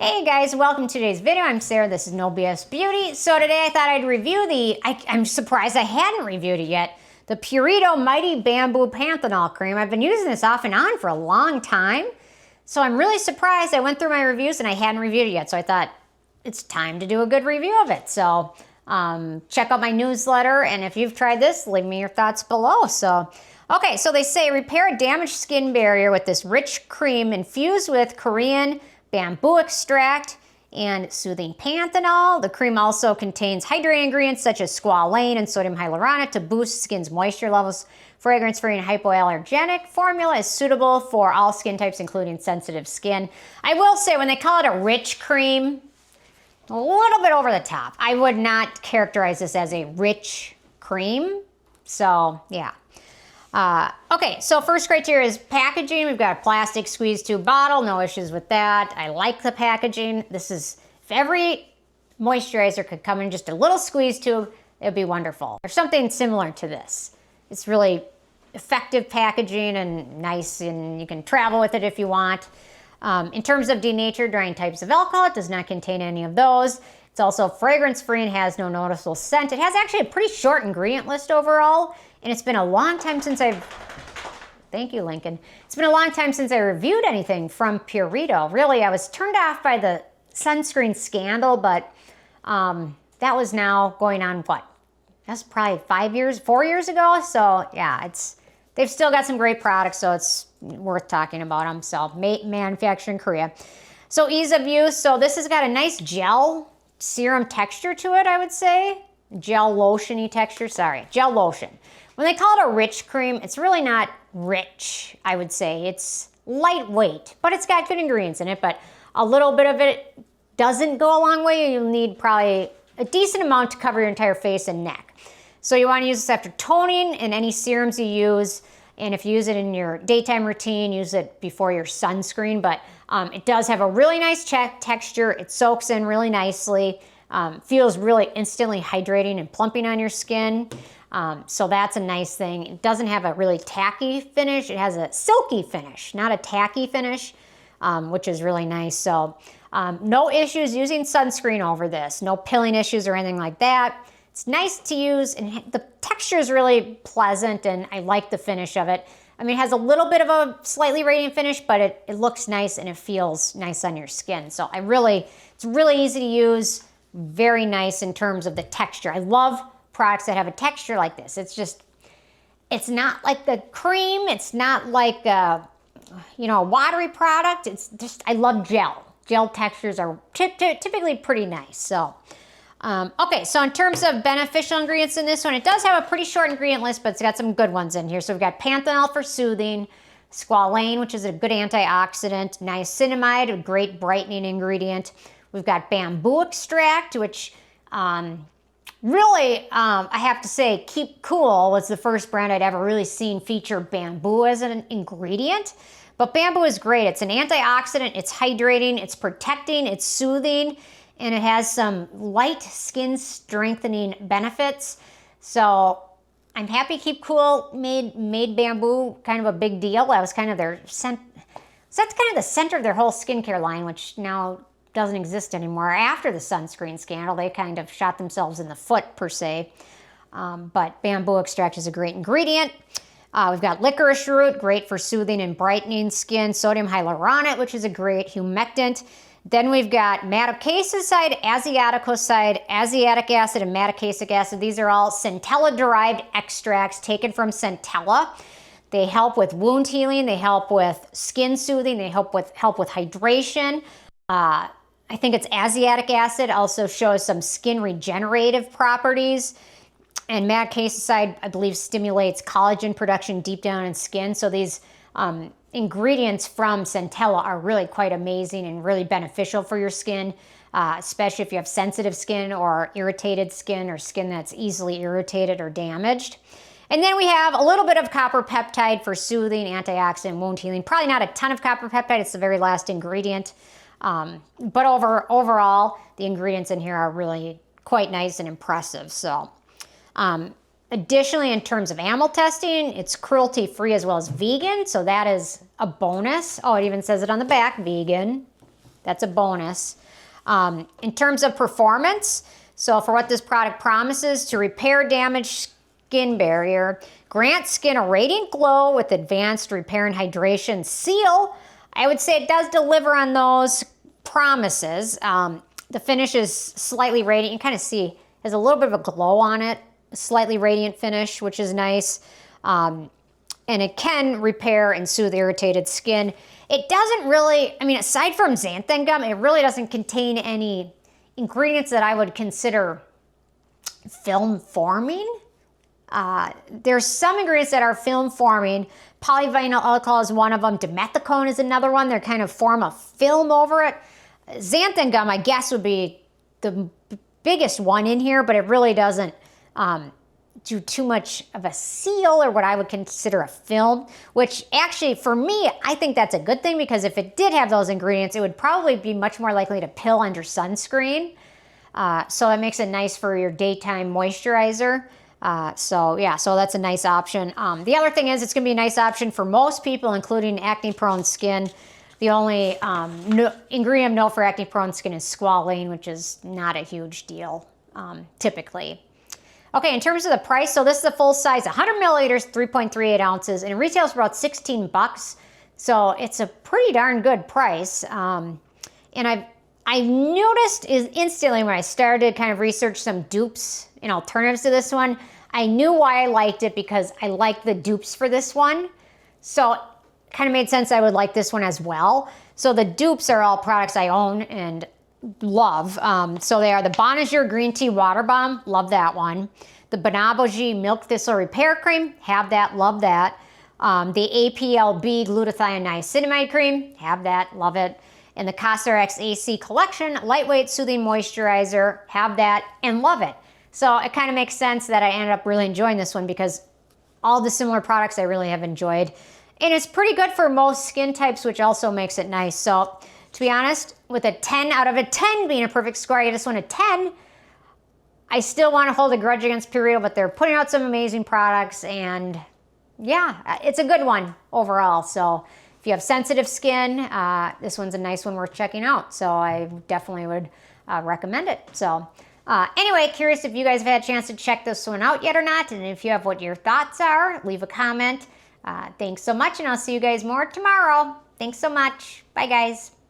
Hey guys, welcome to today's video. I'm Sarah, this is No BS Beauty. So today I thought I'd review I'm surprised I hadn't reviewed it yet, the Purito Mighty Bamboo Panthenol Cream. I've been using this off and on for a long time, so I'm really surprised. I went through my reviews and I hadn't reviewed it yet, so I thought it's time to do a good review of it. So check out my newsletter, and if you've tried this, leave me your thoughts below. Okay, so they say repair a damaged skin barrier with this rich cream infused with Korean bamboo extract and soothing panthenol. The cream also contains hydrating ingredients such as squalane and sodium hyaluronate to boost skin's moisture levels. Fragrance-free and hypoallergenic formula is suitable for all skin types, including sensitive skin. I will say, when they call it a rich cream, a little bit over the top. I would not characterize this as a rich cream. So, yeah. Okay, so first criteria is packaging. We've got a plastic squeeze tube bottle, no issues with that. I like the packaging. If every moisturizer could come in just a little squeeze tube, it'd be wonderful. Or something similar to this. It's really effective packaging and nice, and you can travel with it if you want. In terms of denatured drying types of alcohol, it does not contain any of those. It's also fragrance-free and has no noticeable scent. It has actually a pretty short ingredient list overall, and it's been a long time since thank you, Lincoln. It's been a long time since I reviewed anything from Purito. Really, I was turned off by the sunscreen scandal, but that was now going on, what? That's probably 4 years ago. So yeah, they've still got some great products, so it's worth talking about them. So manufactured in Korea. So ease of use. So this has got a nice gel serum texture to it, I would say. Gel lotion-y texture, sorry, gel lotion. When they call it a rich cream, it's really not rich, I would say. It's lightweight, but it's got good ingredients in it, but a little bit of it doesn't go a long way. You'll need probably a decent amount to cover your entire face and neck. So you want to use this after toning and any serums you use, and if you use it in your daytime routine, use it before your sunscreen, but it does have a really nice texture. It soaks in really nicely, feels really instantly hydrating and plumping on your skin. So that's a nice thing. It doesn't have a really tacky finish. It has a silky finish, not a tacky finish, which is really nice. So no issues using sunscreen over this. No pilling issues or anything like that. It's nice to use, and the texture is really pleasant, and I like the finish of it. I mean, it has a little bit of a slightly radiant finish, but it looks nice and it feels nice on your skin. So it's really easy to use, very nice in terms of the texture. I love products that have a texture like this. It's not like the cream. It's not like a watery product. It's just, I love gel. Gel textures are typically pretty nice. So, okay, so in terms of beneficial ingredients in this one, it does have a pretty short ingredient list, but it's got some good ones in here. So we've got panthenol for soothing, squalane, which is a good antioxidant, niacinamide, a great brightening ingredient. We've got bamboo extract, which really, I have to say, Keep Cool was the first brand I'd ever really seen feature bamboo as an ingredient. But bamboo is great. It's an antioxidant, it's hydrating, it's protecting, it's soothing, and it has some light skin strengthening benefits. So I'm happy Keep Cool made bamboo kind of a big deal. That was kind of that's kind of the center of their whole skincare line, which now doesn't exist anymore. After the sunscreen scandal, they kind of shot themselves in the foot, per se. But bamboo extract is a great ingredient. We've got licorice root, great for soothing and brightening skin. Sodium hyaluronate, which is a great humectant. Then we've got Madecassoside, Asiaticoside, Asiatic acid, and Madecassic acid. These are all centella-derived extracts taken from centella. They help with wound healing. They help with skin soothing. They help with hydration. I think it's Asiatic acid also shows some skin regenerative properties. And Madecassoside, I believe, stimulates collagen production deep down in skin. So these ingredients from centella are really quite amazing and really beneficial for your skin, especially if you have sensitive skin or irritated skin or skin that's easily irritated or damaged. And then we have a little bit of copper peptide for soothing, antioxidant, wound healing. Probably not a ton of copper peptide. It's the very last ingredient. But overall, the ingredients in here are really quite nice and impressive. So, additionally, in terms of animal testing, it's cruelty-free as well as vegan. So that is a bonus. Oh, it even says it on the back, vegan. That's a bonus. In terms of performance, so for what this product promises, to repair damaged skin barrier, grant skin a radiant glow with advanced repair and hydration seal, I would say it does deliver on those promises. The finish is slightly radiant. You kind of see there's a little bit of a glow on it, a slightly radiant finish, which is nice. And it can repair and soothe irritated skin. It doesn't really, I mean, aside from xanthan gum, it really doesn't contain any ingredients that I would consider film forming. There's some ingredients that are film forming. Polyvinyl alcohol is one of them. Dimethicone is another one. They kind of form a film over it. Xanthan gum, I guess, would be the biggest one in here, but it really doesn't do too much of a seal or what I would consider a film, which actually for me, I think that's a good thing, because if it did have those ingredients, it would probably be much more likely to pill under sunscreen. So that makes it nice for your daytime moisturizer. So that's a nice option. The other thing is it's going to be a nice option for most people, including acne-prone skin. The only ingredient known for acne-prone skin is squalane, which is not a huge deal typically. Okay, in terms of the price, so this is a full size, 100 milliliters, 3.38 ounces, and it retails for about 16 bucks. So it's a pretty darn good price. And I noticed is instantly when I started kind of research some dupes and alternatives to this one, I knew why I liked it, because I liked the dupes for this one. So it kind of made sense I would like this one as well. So the dupes are all products I own and love. So they are the Bonjour Green Tea Water Bomb, love that one. The Bonaboji Milk Thistle Repair Cream, have that, love that. The APLB Glutathione Niacinamide Cream, have that, love it. And the Cosrx AC Collection Lightweight Soothing Moisturizer, have that and love it. So it kind of makes sense that I ended up really enjoying this one, because all the similar products I really have enjoyed. And it's pretty good for most skin types, which also makes it nice. So to be honest, with a 10 out of a 10 being a perfect score, I give this one a 10. I still want to hold a grudge against Purito, but they're putting out some amazing products, and yeah, it's a good one overall. So if you have sensitive skin, this one's a nice one worth checking out. So I definitely would recommend it. So anyway, curious if you guys have had a chance to check this one out yet or not, and if you have, what your thoughts are, leave a comment. Thanks so much, and I'll see you guys more tomorrow. Thanks so much. Bye, guys.